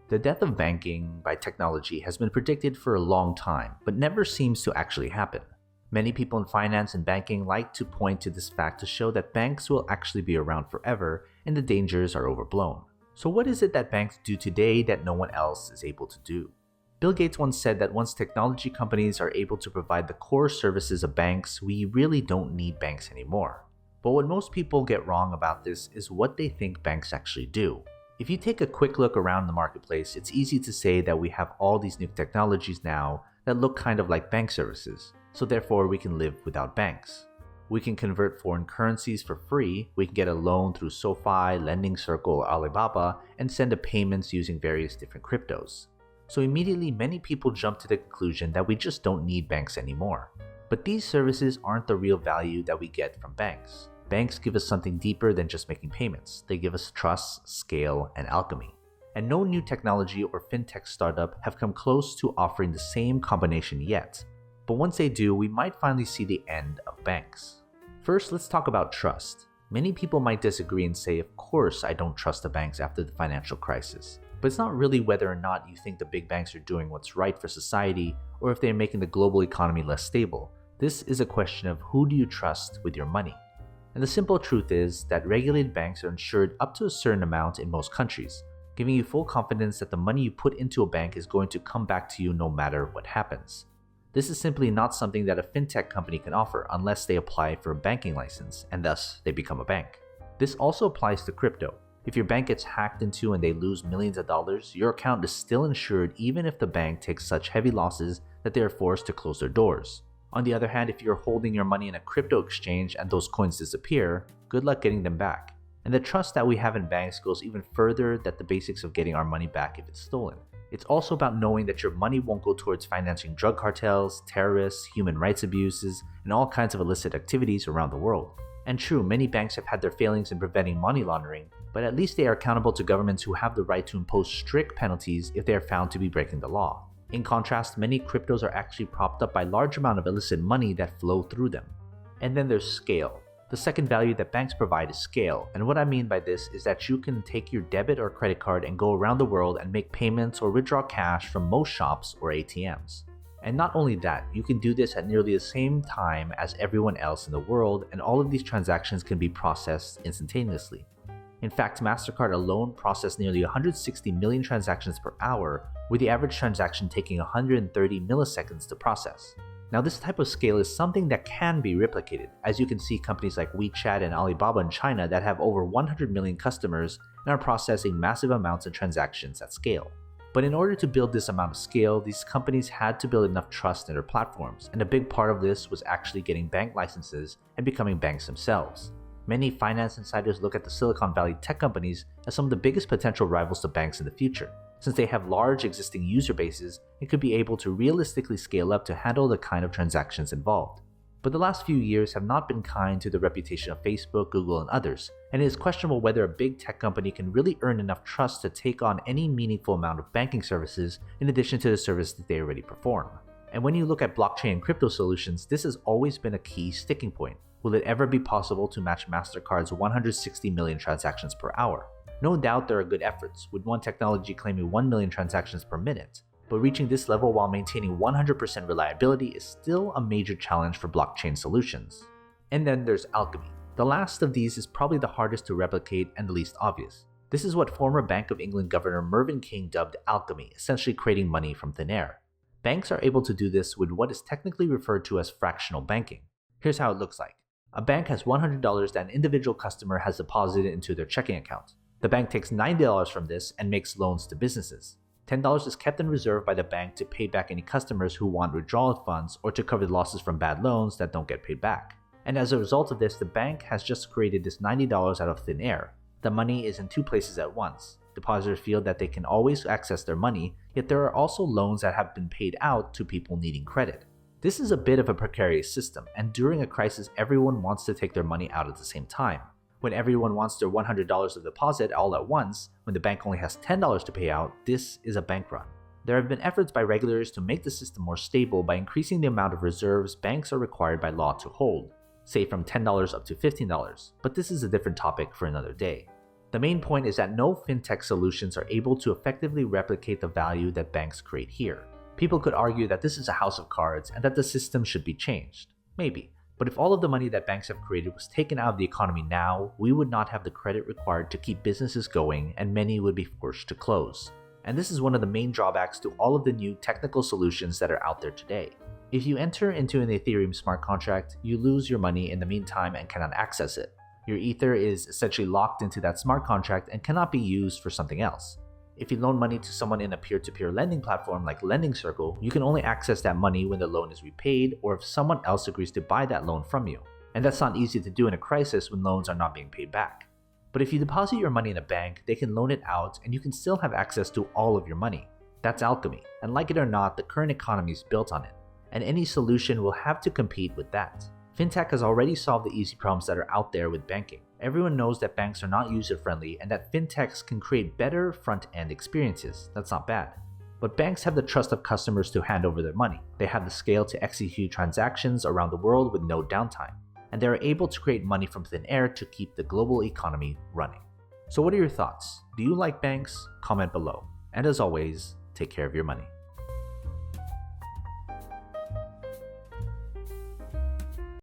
The death of banking by technology has been predicted for a long time, but never seems to actually happen. Many people in finance and banking like to point to this fact to show that banks will actually be around forever and the dangers are overblown. So what is it that banks do today that no one else is able to do? Bill Gates once said that once technology companies are able to provide the core services of banks, we really don't need banks anymore. But what most people get wrong about this is what they think banks actually do. If you take a quick look around the marketplace, it's easy to say that we have all these new technologies now that look kind of like bank services, so therefore we can live without banks. We can convert foreign currencies for free, we can get a loan through SoFi, Lending Circle, or Alibaba, and send the payments using various different cryptos. So immediately many people jump to the conclusion that we just don't need banks anymore. But these services aren't the real value that we get from banks. Banks give us something deeper than just making payments. They give us trust, scale, and alchemy. And no new technology or fintech startup have come close to offering the same combination yet. But once they do, we might finally see the end of banks. First, let's talk about trust. Many people might disagree and say, of course I don't trust the banks after the financial crisis. But it's not really whether or not you think the big banks are doing what's right for society or if they're making the global economy less stable. This is a question of who do you trust with your money. And the simple truth is that regulated banks are insured up to a certain amount in most countries, giving you full confidence that the money you put into a bank is going to come back to you no matter what happens. This is simply not something that a fintech company can offer unless they apply for a banking license, and thus they become a bank. This also applies to crypto. If your bank gets hacked into and they lose millions of dollars, your account is still insured even if the bank takes such heavy losses that they are forced to close their doors. On the other hand, if you're holding your money in a crypto exchange and those coins disappear, good luck getting them back. And the trust that we have in banks goes even further than the basics of getting our money back if it's stolen. It's also about knowing that your money won't go towards financing drug cartels, terrorists, human rights abuses, and all kinds of illicit activities around the world. And true, many banks have had their failings in preventing money laundering, but at least they are accountable to governments who have the right to impose strict penalties if they are found to be breaking the law. In contrast, many cryptos are actually propped up by a large amount of illicit money that flow through them. And then there's scale. The second value that banks provide is scale, and what I mean by this is that you can take your debit or credit card and go around the world and make payments or withdraw cash from most shops or ATMs. And not only that, you can do this at nearly the same time as everyone else in the world, and all of these transactions can be processed instantaneously. In fact, MasterCard alone processed nearly 160 million transactions per hour, with the average transaction taking 130 milliseconds to process. Now, this type of scale is something that can be replicated, as you can see companies like WeChat and Alibaba in China that have over 100 million customers and are processing massive amounts of transactions at scale. But in order to build this amount of scale, these companies had to build enough trust in their platforms, and a big part of this was actually getting bank licenses and becoming banks themselves. Many finance insiders look at the Silicon Valley tech companies as some of the biggest potential rivals to banks in the future, since they have large existing user bases and could be able to realistically scale up to handle the kind of transactions involved. But the last few years have not been kind to the reputation of Facebook, Google, and others, and it is questionable whether a big tech company can really earn enough trust to take on any meaningful amount of banking services in addition to the service that they already perform. And when you look at blockchain and crypto solutions, this has always been a key sticking point. Will it ever be possible to match MasterCard's 160 million transactions per hour? No doubt there are good efforts, with one technology claiming 1 million transactions per minute. But reaching this level while maintaining 100% reliability is still a major challenge for blockchain solutions. And then there's alchemy. The last of these is probably the hardest to replicate and the least obvious. This is what former Bank of England Governor Mervyn King dubbed alchemy, essentially creating money from thin air. Banks are able to do this with what is technically referred to as fractional banking. Here's how it looks like. A bank has $100 that an individual customer has deposited into their checking account. The bank takes $90 from this and makes loans to businesses. $10 is kept in reserve by the bank to pay back any customers who want withdrawal funds or to cover the losses from bad loans that don't get paid back. And as a result of this, the bank has just created this $90 out of thin air. The money is in two places at once. Depositors feel that they can always access their money, yet there are also loans that have been paid out to people needing credit. This is a bit of a precarious system, and during a crisis, everyone wants to take their money out at the same time. When everyone wants their $100 of deposit all at once, when the bank only has $10 to pay out, this is a bank run. There have been efforts by regulators to make the system more stable by increasing the amount of reserves banks are required by law to hold, say from $10 up to $15, but this is a different topic for another day. The main point is that no fintech solutions are able to effectively replicate the value that banks create here. People could argue that this is a house of cards and that the system should be changed. Maybe. But if all of the money that banks have created was taken out of the economy now, we would not have the credit required to keep businesses going and many would be forced to close. And this is one of the main drawbacks to all of the new technical solutions that are out there today. If you enter into an Ethereum smart contract, you lose your money in the meantime and cannot access it. Your Ether is essentially locked into that smart contract and cannot be used for something else. If you loan money to someone in a peer-to-peer lending platform like Lending Circle, you can only access that money when the loan is repaid or if someone else agrees to buy that loan from you. And that's not easy to do in a crisis when loans are not being paid back. But if you deposit your money in a bank, they can loan it out and you can still have access to all of your money. That's alchemy, and like it or not, the current economy is built on it. And any solution will have to compete with that. Fintech has already solved the easy problems that are out there with banking. Everyone knows that banks are not user-friendly and that fintechs can create better front-end experiences. That's not bad. But banks have the trust of customers to hand over their money. They have the scale to execute transactions around the world with no downtime. And they are able to create money from thin air to keep the global economy running. So what are your thoughts? Do you like banks? Comment below. And as always, take care of your money.